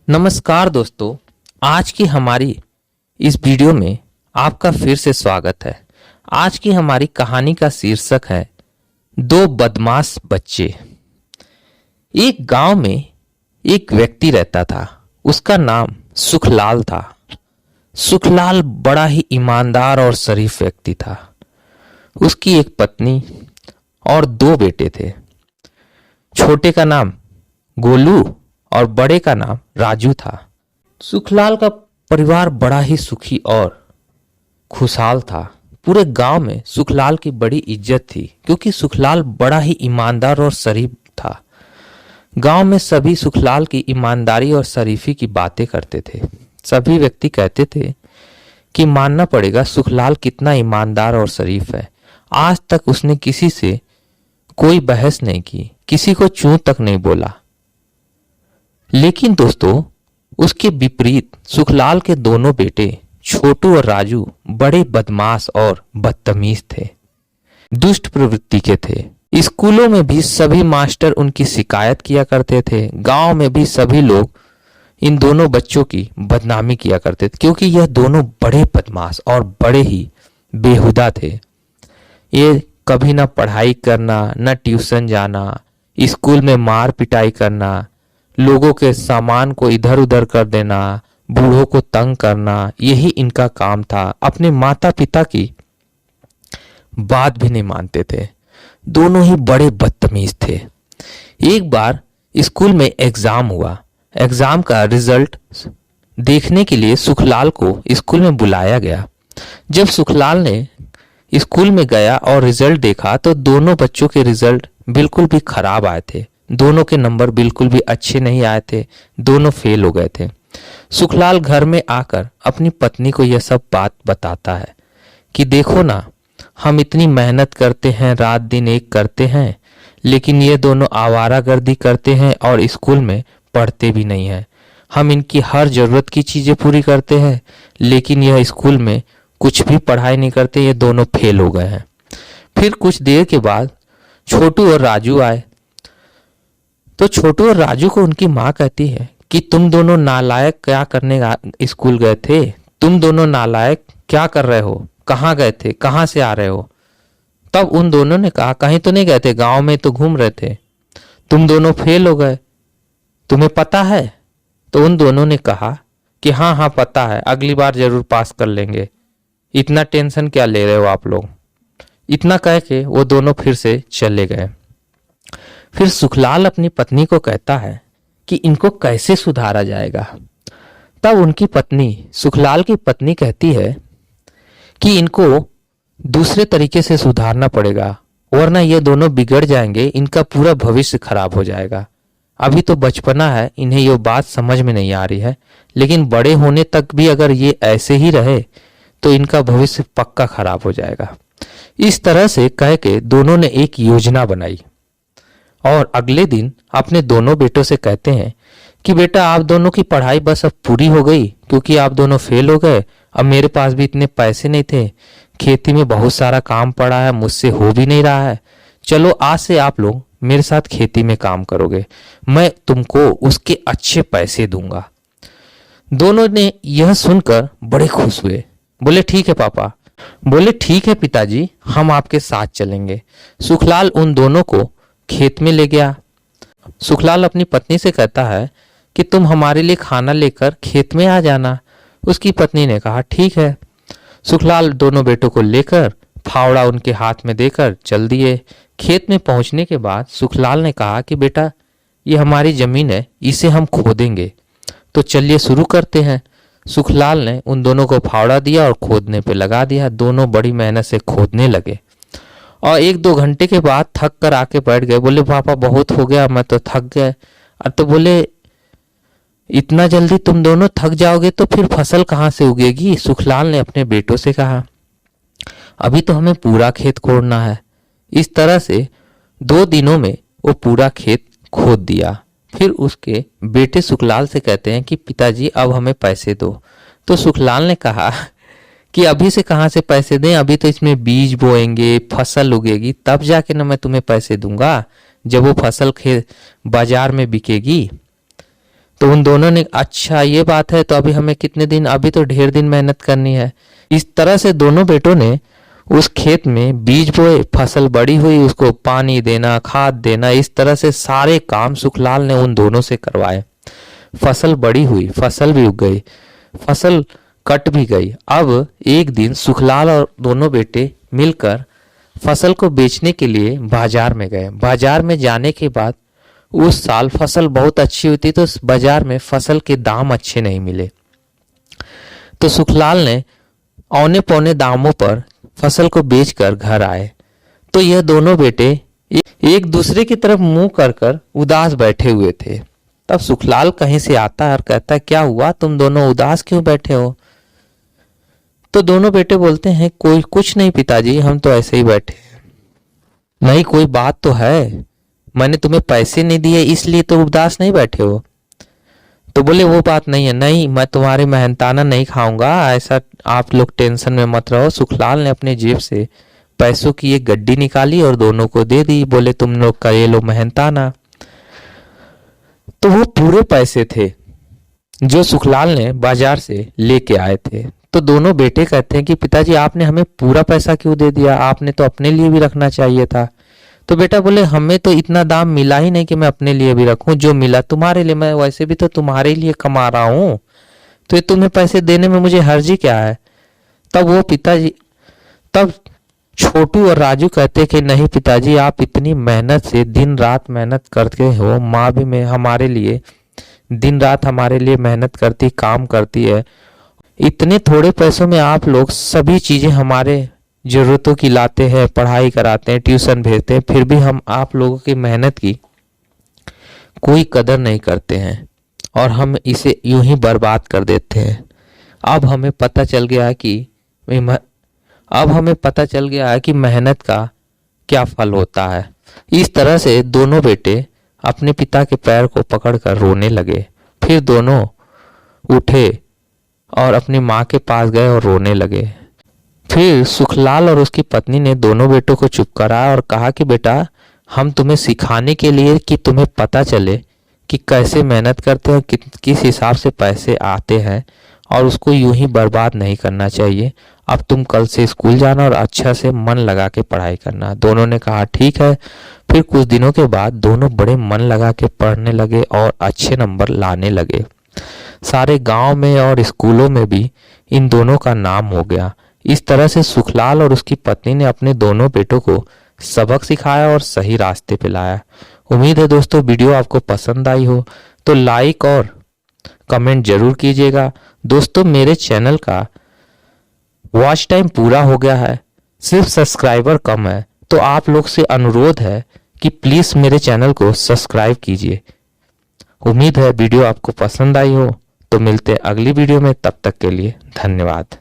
नमस्कार दोस्तों, आज की हमारी इस वीडियो में आपका फिर से स्वागत है। आज की हमारी कहानी का शीर्षक है दो बदमाश बच्चे। एक गांव में एक व्यक्ति रहता था। उसका नाम सुखलाल था। सुखलाल बड़ा ही ईमानदार और शरीफ व्यक्ति था। उसकी एक पत्नी और दो बेटे थे। छोटे का नाम गोलू और बड़े का नाम राजू था। सुखलाल का परिवार बड़ा ही सुखी और खुशहाल था। पूरे गांव में सुखलाल की बड़ी इज्जत थी क्योंकि सुखलाल बड़ा ही ईमानदार और शरीफ था। गांव में सभी सुखलाल की ईमानदारी और शरीफी की बातें करते थे। सभी व्यक्ति कहते थे कि मानना पड़ेगा सुखलाल कितना ईमानदार और शरीफ है। आज तक उसने किसी से कोई बहस नहीं की, किसी को चूं तक नहीं बोला। लेकिन दोस्तों, उसके विपरीत सुखलाल के दोनों बेटे छोटू और राजू बड़े बदमाश और बदतमीज थे, दुष्ट प्रवृत्ति के थे। स्कूलों में भी सभी मास्टर उनकी शिकायत किया करते थे। गांव में भी सभी लोग इन दोनों बच्चों की बदनामी किया करते थे क्योंकि यह दोनों बड़े बदमाश और बड़े ही बेहुदा थे। ये कभी ना पढ़ाई करना, ना ट्यूशन जाना, स्कूल में मार पिटाई करना, लोगों के सामान को इधर उधर कर देना, बूढ़ों को तंग करना, यही इनका काम था। अपने माता पिता की बात भी नहीं मानते थे। दोनों ही बड़े बदतमीज थे। एक बार स्कूल में एग्जाम हुआ। एग्जाम का रिजल्ट देखने के लिए सुखलाल को स्कूल में बुलाया गया। जब सुखलाल ने स्कूल में गया और रिजल्ट देखा तो दोनों बच्चों के रिजल्ट बिल्कुल भी खराब आए थे। दोनों के नंबर बिल्कुल भी अच्छे नहीं आए थे। दोनों फेल हो गए थे। सुखलाल घर में आकर अपनी पत्नी को यह सब बात बताता है कि देखो ना, हम इतनी मेहनत करते हैं, रात दिन एक करते हैं, लेकिन ये दोनों आवारागर्दी करते हैं और स्कूल में पढ़ते भी नहीं हैं। हम इनकी हर जरूरत की चीजें पूरी करते हैं, लेकिन यह स्कूल में कुछ भी पढ़ाई नहीं करते। ये दोनों फेल हो गए हैं। फिर कुछ देर के बाद छोटू और राजू आए। तो छोटू और राजू को उनकी माँ कहती है कि तुम दोनों नालायक क्या करने स्कूल गए थे? तुम दोनों नालायक क्या कर रहे हो? कहाँ गए थे? कहाँ से आ रहे हो? तब उन दोनों ने कहा, कहीं तो नहीं गए थे, गांव में तो घूम रहे थे। तुम दोनों फेल हो गए, तुम्हें पता है? तो उन दोनों ने कहा कि हाँ हाँ पता है, अगली बार जरूर पास कर लेंगे, इतना टेंशन क्या ले रहे हो आप लोग। इतना कह के वो दोनों फिर से चले गए। फिर सुखलाल अपनी पत्नी को कहता है कि इनको कैसे सुधारा जाएगा। तब उनकी पत्नी, सुखलाल की पत्नी कहती है कि इनको दूसरे तरीके से सुधारना पड़ेगा, वरना ये दोनों बिगड़ जाएंगे, इनका पूरा भविष्य खराब हो जाएगा। अभी तो बचपना है, इन्हें ये बात समझ में नहीं आ रही है, लेकिन बड़े होने तक भी अगर ये ऐसे ही रहे तो इनका भविष्य पक्का खराब हो जाएगा। इस तरह से कह के दोनों ने एक योजना बनाई और अगले दिन अपने दोनों बेटों से कहते हैं कि बेटा, आप दोनों की पढ़ाई बस अब पूरी हो गई क्योंकि आप दोनों फेल हो गए। अब मेरे पास भी इतने पैसे नहीं थे, खेती में बहुत सारा काम पड़ा है, मुझसे हो भी नहीं रहा है। चलो आज से आप लोग मेरे साथ खेती में काम करोगे, मैं तुमको उसके अच्छे पैसे दूंगा। दोनों ने यह सुनकर बड़े खुश हुए। बोले ठीक है पापा। बोले ठीक है पिताजी, हम आपके साथ चलेंगे। सुखलाल उन दोनों को खेत में ले गया। सुखलाल अपनी पत्नी से कहता है कि तुम हमारे लिए खाना लेकर खेत में आ जाना। उसकी पत्नी ने कहा ठीक है। सुखलाल दोनों बेटों को लेकर फावड़ा उनके हाथ में देकर चल दिए। खेत में पहुंचने के बाद सुखलाल ने कहा कि बेटा, ये हमारी जमीन है, इसे हम खोदेंगे, तो चलिए शुरू करते हैं। सुखलाल ने उन दोनों को फावड़ा दिया और खोदने पे लगा दिया। दोनों बड़ी मेहनत से खोदने लगे और 1-2 घंटे के बाद थक कर आके बैठ गए। बोले पापा बहुत हो गया, मैं तो थक गए। तो बोले इतना जल्दी तुम दोनों थक जाओगे तो फिर फसल कहाँ से उगेगी? सुखलाल ने अपने बेटों से कहा, अभी तो हमें पूरा खेत खोदना है। इस तरह से 2 दिनों में वो पूरा खेत खोद दिया। फिर उसके बेटे सुखलाल से कहते हैं कि पिताजी अब हमें पैसे दो। तो सुखलाल ने कहा कि अभी से कहाँ से पैसे दें, अभी तो इसमें बीज बोएंगे, फसल उगेगी, तब जाके ना मैं तुम्हें पैसे दूंगा, जब वो फसल बाजार में बिकेगी। तो उन दोनों ने अच्छा ये बात है, तो अभी हमें कितने दिन, अभी तो ढेर दिन मेहनत करनी है। इस तरह से दोनों बेटों ने उस खेत में बीज बोए, फसल बड़ी हुई, उसको पानी देना, खाद देना, इस तरह से सारे काम सुखलाल ने उन दोनों से करवाए। फसल बड़ी हुई, फसल भी उग गई, फसल कट भी गई। अब एक दिन सुखलाल और दोनों बेटे मिलकर फसल को बेचने के लिए बाजार में गए। बाजार में जाने के बाद उस साल फसल बहुत अच्छी हुई थी, तो बाजार में फसल के दाम अच्छे नहीं मिले। तो सुखलाल ने औने पौने दामों पर फसल को बेचकर घर आए। तो यह दोनों बेटे एक दूसरे की तरफ मुंह कर उदास बैठे हुए थे। तब सुखलाल कहीं से आता है और कहता है, क्या हुआ, तुम दोनों उदास क्यों बैठे हो? तो दोनों बेटे बोलते हैं, कोई कुछ नहीं पिताजी, हम तो ऐसे ही बैठे हैं। नहीं, कोई बात तो है, मैंने तुम्हें पैसे नहीं दिए इसलिए तो उदास नहीं बैठे हो। तो बोले वो बात नहीं है, नहीं मैं तुम्हारी मेहनताना नहीं खाऊंगा, ऐसा आप लोग टेंशन में मत रहो। सुखलाल ने अपने जेब से पैसों की एक गड्डी निकाली और दोनों को दे दी। बोले तुम लोग का ये लो मेहनताना। तो वो पूरे पैसे थे जो सुखलाल ने बाजार से लेके आए थे। तो दोनों बेटे कहते हैं कि पिताजी आपने हमें पूरा पैसा क्यों दे दिया, आपने तो अपने लिए भी रखना चाहिए था। तो बेटा बोले हमें तो इतना दाम मिला ही नहीं कि मैं अपने लिए भी रखूं, जो मिला तुम्हारे लिए, मैं वैसे भी तो तुम्हारे लिए कमा रहा हूं, तो ये तुम्हें पैसे देने में मुझे हर्जी क्या है। तब छोटू और राजू कहते कि नहीं पिताजी, आप इतनी मेहनत से दिन रात मेहनत करते हो, माँ भी मैं हमारे लिए दिन रात हमारे लिए मेहनत करती, काम करती है, इतने थोड़े पैसों में आप लोग सभी चीजें हमारे जरूरतों की लाते हैं, पढ़ाई कराते हैं, ट्यूशन भेजते हैं, फिर भी हम आप लोगों की मेहनत की कोई कदर नहीं करते हैं और हम इसे यूं ही बर्बाद कर देते हैं। अब हमें पता चल गया कि मेहनत का क्या फल होता है। इस तरह से दोनों बेटे अपने पिता के पैर को पकड़कर रोने लगे। फिर दोनों उठे और अपनी माँ के पास गए और रोने लगे। फिर सुखलाल और उसकी पत्नी ने दोनों बेटों को चुप कराया और कहा कि बेटा, हम तुम्हें सिखाने के लिए कि तुम्हें पता चले कि कैसे मेहनत करते हैं, किस हिसाब से पैसे आते हैं और उसको यूं ही बर्बाद नहीं करना चाहिए। अब तुम कल से स्कूल जाना और अच्छा से मन लगा के पढ़ाई करना। दोनों ने कहा ठीक है। फिर कुछ दिनों के बाद दोनों बड़े मन लगा के पढ़ने लगे और अच्छे नंबर लाने लगे। सारे गांव में और स्कूलों में भी इन दोनों का नाम हो गया। इस तरह से सुखलाल और उसकी पत्नी ने अपने दोनों बेटों को सबक सिखाया और सही रास्ते पे लाया। उम्मीद है दोस्तों वीडियो आपको पसंद आई हो, तो लाइक और कमेंट जरूर कीजिएगा। दोस्तों मेरे चैनल का वॉच टाइम पूरा हो गया है, सिर्फ सब्सक्राइबर कम है, तो आप लोग से अनुरोध है कि प्लीज मेरे चैनल को सब्सक्राइब कीजिए। उम्मीद है वीडियो आपको पसंद आई हो, तो मिलते हैं अगली वीडियो में, तब तक के लिए धन्यवाद।